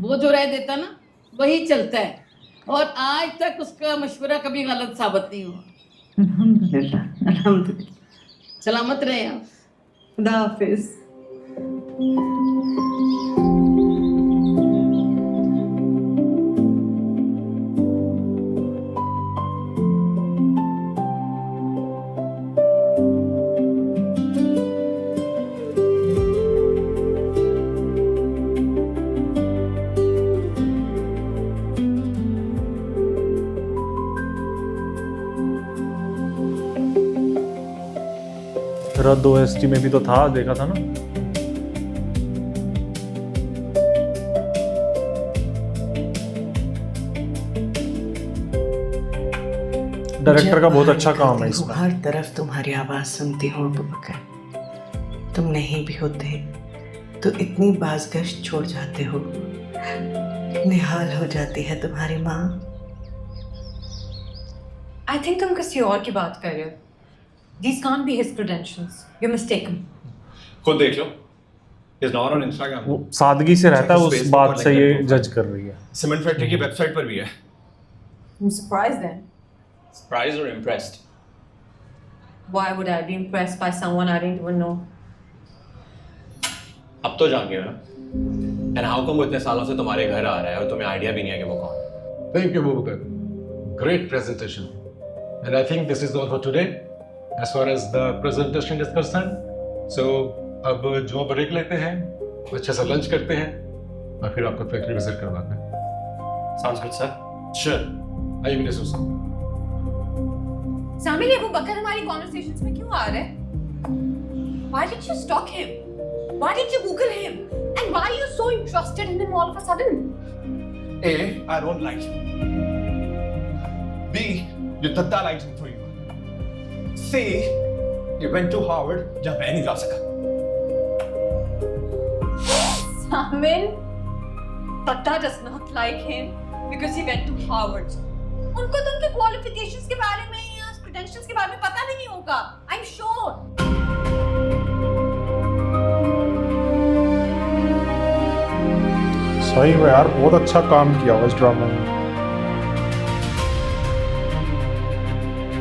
वो जो राय देता ना वही चलता है, और आज तक उसका मशवरा कभी गलत साबित नहीं हुआ। अल्हम्दुलिल्लाह, अल्हम्दुलिल्लाह। सलामत रहे आप। खुदा हाफिज। रद्द ओएसटी में भी तो था, देखा था ना। डायरेक्टर का बहुत अच्छा काम है इसमें। हर तरफ तुम्हारी आवाज सुनती हूँ अबू बकर। तुम नहीं भी होते तो इतनी बाज़गश्त छोड़ जाते हो, निहाल हो जाती है तुम्हारी माँ। I think तुम किसी और की बात कर रहे हो। These can't be his credentials. You're mistaken. खुद देख लो, he's not on Instagram. वो सादगी से रहता है, उस बात से ये जज कर रही है। सीमेंट फैक्ट्री की वेबसाइट पर भी है। I'm surprised then. Surprised or impressed? Why would I be impressed by someone I didn't even know? अब तो जान गए हो ना। And how come वो इतने सालों से तुम्हारे घर आ रहा है और तुम्हें आइडिया भी नहीं है कि वो कौन है? Thank you, Abubakar. Great presentation. And I think this is all for today, as far as the presentation is concerned. So, अब जो ब्रेक लेते हैं, अच्छे से लंच करते हैं, और फिर आपको फैक्ट्री विजिट करवाते हैं। Sounds good, sir. Sure. आइए मेरे सुसा। सामिल, ये वो बकर हमारी conversations में क्यों आ रहा है? Why did you stalk him? Why did you Google him? And why are you so interested in him all of a sudden? A, I don't like him. B, ये दद्दा likes him for you. C, you went to Harvard जहाँ मैं नहीं जा सका. Samil, Tata does not like him because he went to Harvard. उनको तो उनके qualifications के बारे में या credentials के बारे में पता नहीं होगा. I'm sure. सही है यार, बहुत अच्छा काम किया हुआ इस ड्रामा में।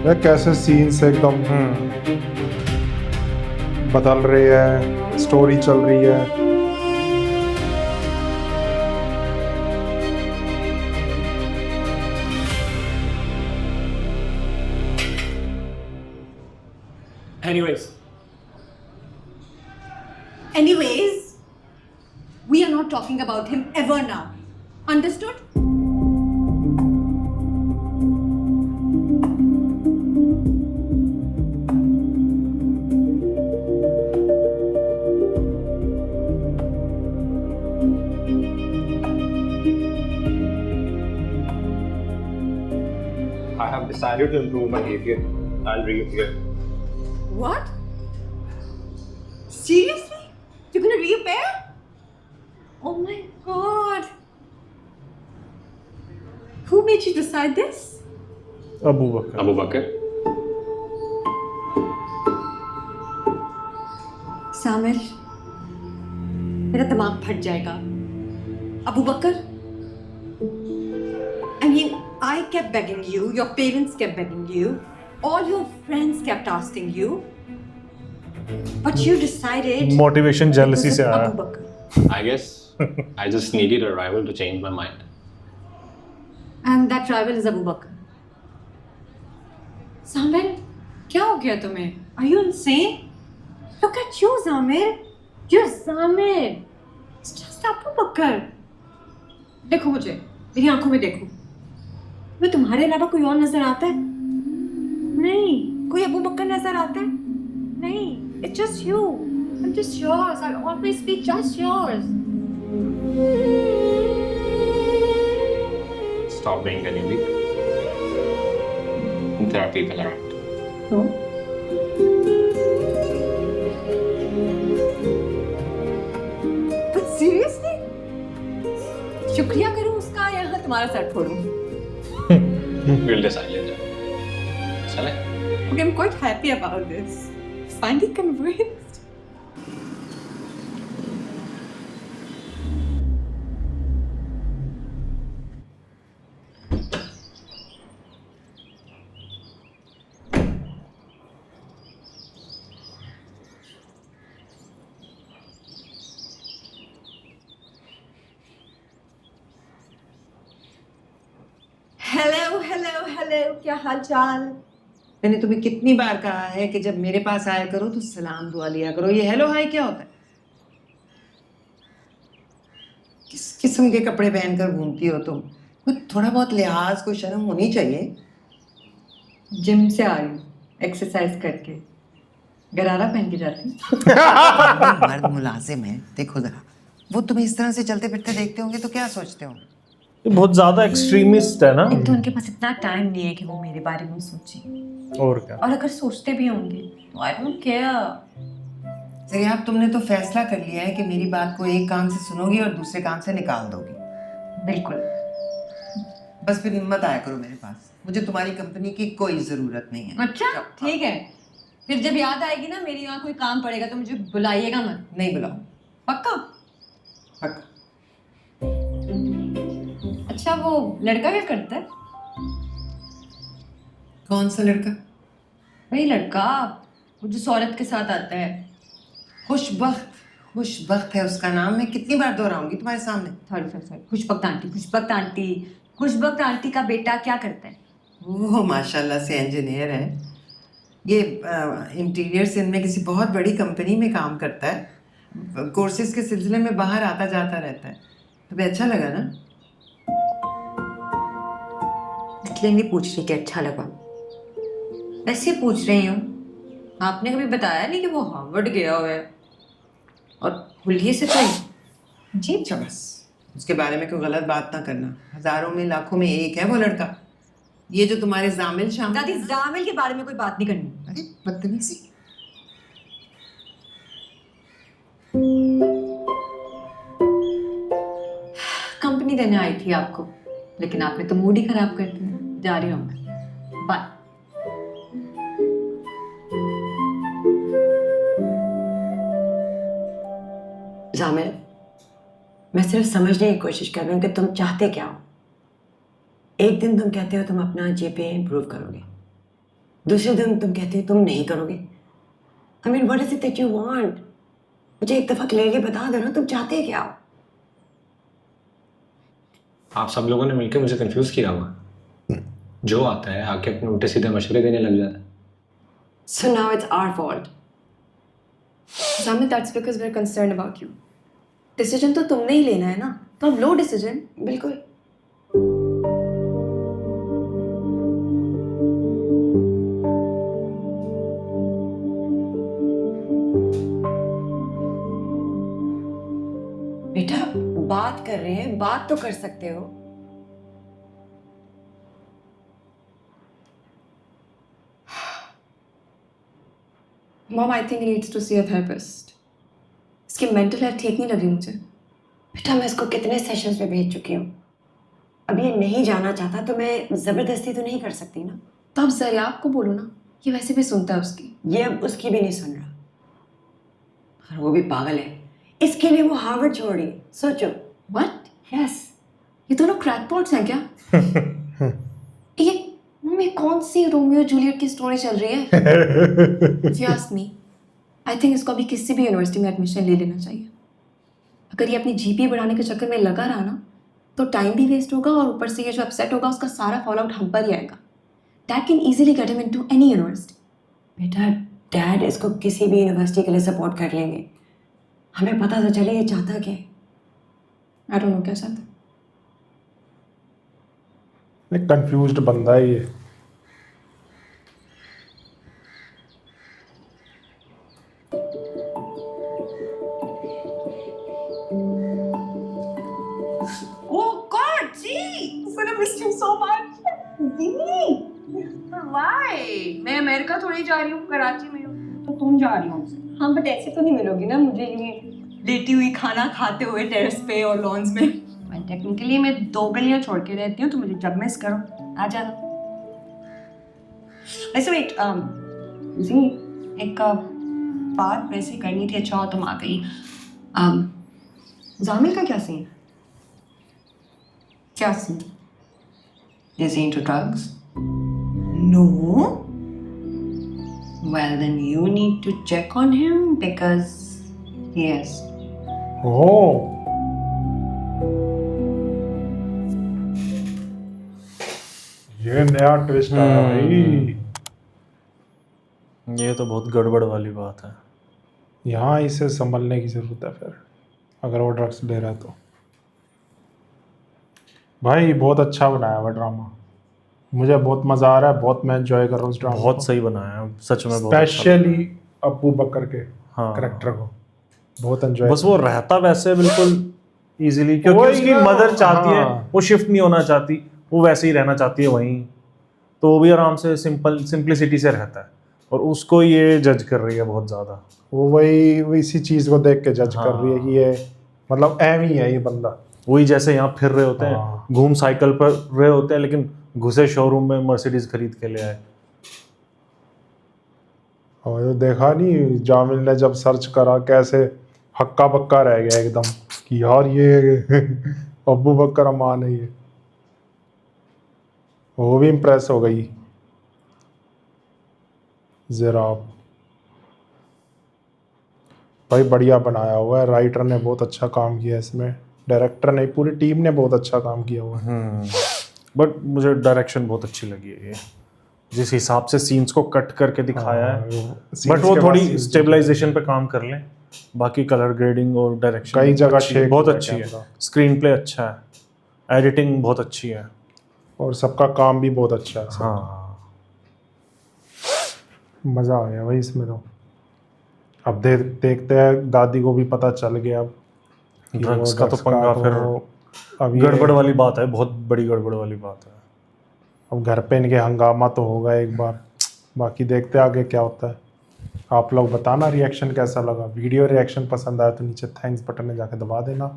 यार कैसे सीन्स एकदम बदल रहे हैं, स्टोरी चल रही है। Anyways, we are not talking about him ever now. Understood? I have decided to improve my behavior. I'll reappear. What? Seriously? You're gonna reappear? Oh my god. Who made you decide this? Abu Bakr. Abu Bakr. सामिर, मेरा दिमाग फट जाएगा। अबू बकर, I mean, I kept begging you, your parents kept begging you, all your friends kept asking you, but you decided. Motivation jealousy से आया। Abu Bakr. I guess I just needed a rival to change my mind. And that rival is Abu Bakr. Samir, क्या हो गया तुम्हें? Are you insane? Look at you, Samir. You're Samir. It's just Abu Bakr. देखो मुझे, मेरी आंखों में देखो। मैं तुम्हारे अलावा कोई और नजर आता है? नहीं, कोई अबू बकर नजर आता है? नहीं. It's just you. I'm just yours. I'll always be just yours. Stop being an idiot. There are people around. No. But seriously? शुक्रिया करूं उसका या तुम्हारा सर फोड़ूं? We'll decide later. चले? Okay, I'm quite happy about this. Finally convinced. Hello, क्या हाल चाल? मैंने तुम्हें कितनी बार कहा है कि जब मेरे पास आया करो तो सलाम दुआ लिया करो। ये हेलो हाय क्या होता है? किस किस्म के कपड़े पहनकर घूमती हो तुम? कुछ थोड़ा बहुत लिहाज, कोई शर्म होनी चाहिए। जिम से आ रही हूँ, एक्सरसाइज करके। गरारा पहन के जाती हूँ। मर्द मुलाजिम है, देखो जरा, वो तुम्हें इस तरह से चलते फिरते देखते होंगे तो क्या सोचते होंगे? ये बहुत ज्यादा एक्सट्रीमिस्ट है ना। एक तो उनके पास इतना टाइम नहीं है कि वो मेरे बारे में सोचे, और क्या। और अगर सोचते भी होंगे तो आई डोंट केयर। सही, आप तुमने तो फैसला कर लिया है कि मेरी बात को एक कान से सुनोगी और दूसरे कान से निकाल दोगी। बिल्कुल। बस फिर मत आया करो मेरे पास, मुझे तुम्हारी कंपनी की कोई जरूरत नहीं है। अच्छा ठीक है, फिर जब याद आएगी ना मेरी यहाँ कोई काम पड़ेगा तो मुझे बुलाइएगा मत। नहीं बुलाओ। पक्का? पक्का। अच्छा वो लड़का क्या करता है? कौन सा लड़का? वही लड़का वो जो सौरत के साथ आता है। खुशबख्त। खुशबख्त है उसका नाम। मैं कितनी बार दोहराऊंगी तुम्हारे सामने? Sorry, Khushbakht aunty, Khushbakht aunty. Khushbakht aunty का बेटा क्या करता है? वो माशाल्लाह से इंजीनियर है। ये इंटीरियर इनमें किसी बहुत बड़ी कंपनी में काम करता है। कोर्सेज के सिलसिले में बाहर आता जाता रहता है। तुम्हें अच्छा लगा ना? इसलिए नहीं पूछ रही कि अच्छा लगा, ऐसे पूछ रही हूँ। आपने कभी बताया नहीं कि वो हार्वर्ड गया हुआ है, और हुलिये से तो जी। अच्छा बस, उसके बारे में कोई गलत बात ना करना। हजारों में लाखों में एक है वो लड़का। ये जो तुम्हारे जामिल शामिल दादी, जामिल के बारे में कोई बात नहीं करनी। अरे बदतमीजी। कंपनी देने आई थी आपको, लेकिन आपने तो मूड ही खराब कर दिया। जा रही हूँ मैं, बाय। जामिल, मैं सिर्फ समझने की कोशिश कर रही हूँ कि तुम चाहते क्या हो। एक दिन तुम कहते हो तुम अपना जीपीए इम्प्रूव करोगे, दूसरे दिन तुम कहते हो तुम नहीं करोगे। I mean what is it that you want? मुझे एक दफा क्लियरली बता दो ना, तुम चाहते क्या हो? आप सब लोगों ने मिलकर मुझे कंफ्यूज किया हुआ। जो आता है आके अपने उल्टे सीधे मशवरे देने लग जाता है। So now it's our fault. Zamil, that's because we're concerned about you. Decision तो तुमने ही लेना है ना, तो अब लो डिसीजन। बिल्कुल। बेटा बात कर रहे हैं, बात तो कर सकते हो। Mom, I think he needs to see a therapist. इसकी मेंटल हेल्थ ठीक नहीं लग रही मुझे। बेटा मैं इसको कितने सेशंस पे भेज चुकी हूँ। अब ये नहीं जाना चाहता तो मैं जबरदस्ती तो नहीं कर सकती ना। तो आप जरियाब को बोलो ना, ये वैसे भी सुनता है उसकी। ये अब उसकी भी नहीं सुन रहा, और वो भी पागल है। इसके लिए वो हार्वर्ड छोड़ रही है, सोचो। व्हाट? यस, ये दोनों क्रैकपॉट्स हैं क्या? ये कौन सी रोमियो जूलियट की स्टोरी चल रही है? If you ask me, I think इसको अभी किसी भी यूनिवर्सिटी में एडमिशन ले लेना चाहिए। अगर ये अपनी जीपीए बढ़ाने के चक्कर में लगा रहा ना, तो टाइम भी वेस्ट होगा, और ऊपर से ये जो अपसेट होगा उसका सारा फॉल आउट हम पर ही आएगा। Dad can easily get him into any university. बेटा डैड इसको किसी भी यूनिवर्सिटी के लिए सपोर्ट कर लेंगे। हमें पता तो चले ये चाहता क्या है। आई डोंट नो क्या चाहता। कंफ्यूज्ड बंदा है ये। Oh God, G! I'm gonna miss you so much. G! Why? मैं अमेरिका थोड़ी जा रही हूँ, कराची में हूँ, तो तुम जा रही हो। हाँ बट ऐसे तो नहीं मिलोगी ना मुझे ये लेटी हुई खाना खाते हुए टेरेस पे और लॉन्स में। टेक्निकली मैं 2 गलियाँ छोड़ के रहती हूँ, तो मुझे जब मिस करो आ जाना। वैसे वेट, जी एक बात वैसे करनी थी, अच्छा हो तुम आ गई। जामिल का क्या सीन? क्या scene? Is he into drugs? No. Well, then you need to check on him because he is. Oh. ये नया ट्विस्ट आया भाई। ये तो बहुत गड़बड़ वाली बात है। यहाँ इसे संभलने की जरूरत है फिर, अगर वो ड्रग्स ले रहा है तो। भाई बहुत अच्छा बनाया हुआ ड्रामा, मुझे बहुत मजा आ रहा है, बहुत मैं एंजॉय कर रहा हूँ उस ड्रामा बहुत सही बनाया है सच में, बहुत अच्छा। स्पेशली अबू बकर के हाँ। करेक्टर को बहुत एंजॉय। बस वो रहता वैसे बिल्कुल इजीली, क्योंकि वही उसकी ना, मदर चाहती है, हाँ। वो शिफ्ट नहीं होना चाहती, वो वैसे ही रहना चाहती है वहीं, तो वो भी आराम से सिंपलिसिटी से रहता है, और उसको ये जज कर रही है बहुत ज़्यादा। वो वही इसी चीज को देख के जज कर रही है हाँ। कि ये मतलब एम ही है ये बंदा। वही जैसे यहाँ फिर रहे होते हैं, हाँ। घूम साइकिल पर रहे होते हैं, लेकिन घुसे शोरूम में मर्सिडीज खरीद के ले आए। और ये देखा नहीं जामिल ने जब सर्च करा कैसे हक्का बक्का रह गया एकदम कि यार ये अबू बकर अमान है ये, वो भी इम्प्रेस हो गई जरा। भाई बढ़िया बनाया हुआ है, राइटर ने बहुत अच्छा काम किया है इसमें, डायरेक्टर ने, पूरी टीम ने बहुत अच्छा काम किया हुआ है। बट मुझे डायरेक्शन बहुत अच्छी लगी है ये, जिस हिसाब से सीन्स को कट करके दिखाया है। scenes बट वो के बाद थोड़ी scenes स्टेबलाइजेशन पे काम कर लें, बाकी कलर ग्रेडिंग और डायरेक्शन कई जगह shake बहुत हुआ है अच्छी है, कैमरा। स्क्रीन प्ले अच्छा है, एडिटिंग बहुत अच्छी है। और सबका काम भी बहुत अच्छा है। हाँ मज़ा आ गया भाई इसमें तो। अब देखते हैं, दादी को भी पता चल गया अब कि वो ड्रग्स का तो drugs पंगा तो फिर अब ये गड़बड़ वाली बात है, बहुत बड़ी गड़बड़ वाली बात है। अब घर पे इनके हंगामा तो होगा एक बार, बाकी देखते हैं आगे क्या होता है। आप लोग बताना रिएक्शन कैसा लगा, वीडियो रिएक्शन पसंद आया तो नीचे थैंक्स बटन में जाके दबा देना।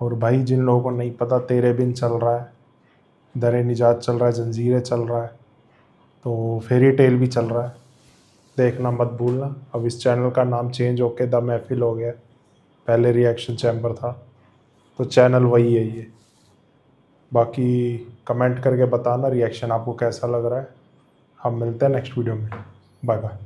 और भाई जिन लोगों को नहीं पता, तेरे बिन चल रहा है, दर निजात चल रहा है, जंजीरें चल रहा है, तो फेरी टेल भी चल रहा है, देखना मत भूलना। अब इस चैनल का नाम चेंज होके द महफिल हो गया, पहले रिएक्शन चैम्बर था, तो चैनल वही है ये। बाकी कमेंट करके बताना रिएक्शन आपको कैसा लग रहा है। हम मिलते हैं नेक्स्ट वीडियो में, बाय बाय।